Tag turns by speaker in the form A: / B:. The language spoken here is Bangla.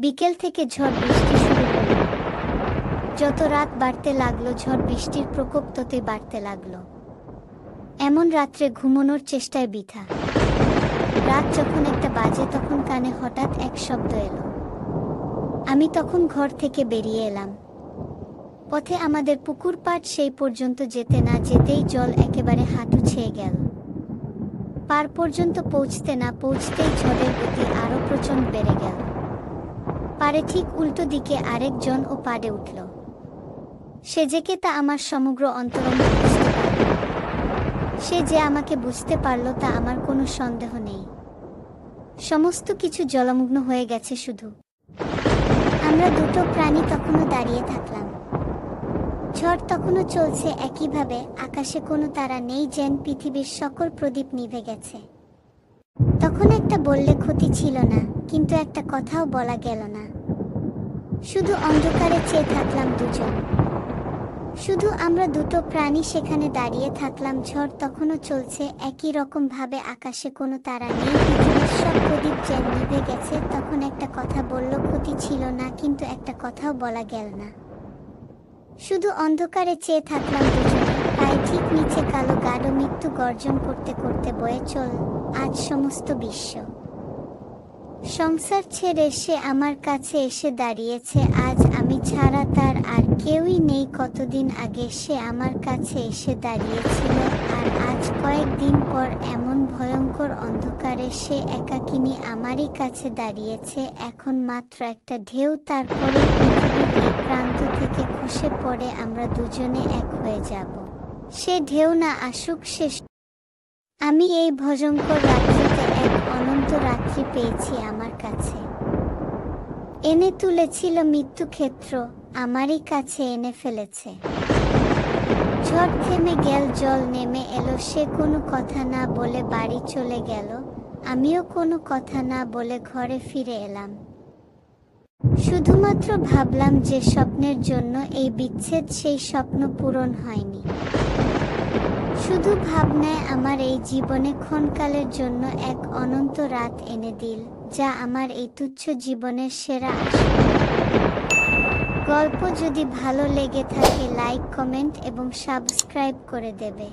A: বিকেল থেকে ঝড় বৃষ্টি শুরু হলো। যত রাত বাড়তে লাগলো ঝড় বৃষ্টির প্রকোপ ততই বাড়তে লাগলো। এমন রাত্রে ঘুমানোর চেষ্টায় বৃথা। রাত যখন 1টা বাজে তখন কানে হঠাৎ এক শব্দ এলো। আমি তখন ঘর থেকে বেরিয়ে এলাম। পথে আমাদের পুকুর পাড়, সেই পর্যন্ত যেতে না যেতেই জল একেবারে হাঁটু ছেয়ে গেল। পার পর্যন্ত পৌঁছতে না পৌঁছতেই ঝড়ের গতি আরো প্রচণ্ড বেড়ে গেল। পাড়ে ঠিক উল্টো দিকে আরেকজন ও পাড়ে উঠল। সে যে কে তা আমার সমগ্র অন্তরঙ্গ বুঝতে পারল। সে যে আমাকে বুঝতে পারল তা আমার কোনো সন্দেহ নেই। সমস্ত কিছু জলমগ্ন হয়ে গেছে। শুধু আমরা দুটো প্রাণী তখনও দাঁড়িয়ে থাকলাম। ঝড় তখনও চলছে একইভাবে। আকাশে কোনো তারা নেই, যেন পৃথিবীর সকল প্রদীপ নিভে গেছে। তখন একটা বললে ক্ষতি ছিল না, কিন্তু একটা কথাও বলা গেল না। শুধু অন্ধকারে চেয়ে থাকলাম দুজন। শুধু আমরা দুটো প্রাণী সেখানে দাঁড়িয়ে থাকলাম। ঝড় তখনও চলছে একই রকম ভাবে। আকাশে কোনো তারা নেই, পৃথিবীর সব প্রদীপ যেন নিভে গেছে। তখন একটা কথা বলল ক্ষতি ছিল না, কিন্তু একটা কথাও বলা গেল না। শুধু অন্ধকারে চেয়ে থাকলাম দুজনে। পায়ে ঠিক নিচে কালো গাঢ় মৃত্যু গর্জন করতে করতে বয়ে চল আজ সমস্ত বিশ্ব। সংসার ছেড়ে সে আমার কাছে এসে দাঁড়িয়েছে। আজ আমি ছাড়া তার আর কেউই নেই। কতদিন আগে সে আমার কাছে এসে দাঁড়িয়েছিল, আর আজ কয়েকদিন পর এমন ভয়ঙ্কর অন্ধকারে সে একাকিনী আমারই কাছে দাঁড়িয়েছে। এখন মাত্র একটা ঢেউ, তারপরে পৃথিবীর এই প্রান্ত থেকে খসে পড়ে আমরা দুজনে এক হয়ে যাব। সে ঢেউ না আসুক শেষ। আমি এই ভয়ঙ্কর রাত্রিতে এক অনন্ত রাত্রি পেয়েছি আমার কাছে। এনে তুলেছিল মৃত্যুক্ষেত্র, আমারই কাছে এনে ফেলেছে। ঝড় থেমে গেল, জল নেমে এলো। সে কোনো কথা না বলে বাড়ি চলে গেল। আমিও কোনো কথা না বলে ঘরে ফিরে এলাম। শুধুমাত্র ভাবলাম যে স্বপ্নের জন্য এই বিচ্ছেদ, সেই স্বপ্ন পূরণ হয়নি। শুধু ভাবনায় আমার এই জীবনে ক্ষণকালের জন্য এক অনন্ত রাত এনে দিল, যা আমার এই তুচ্ছ জীবনের সেরা আশা। গল্প যদি ভালো লেগে থাকে লাইক, কমেন্ট এবং সাবস্ক্রাইব করে দেবে।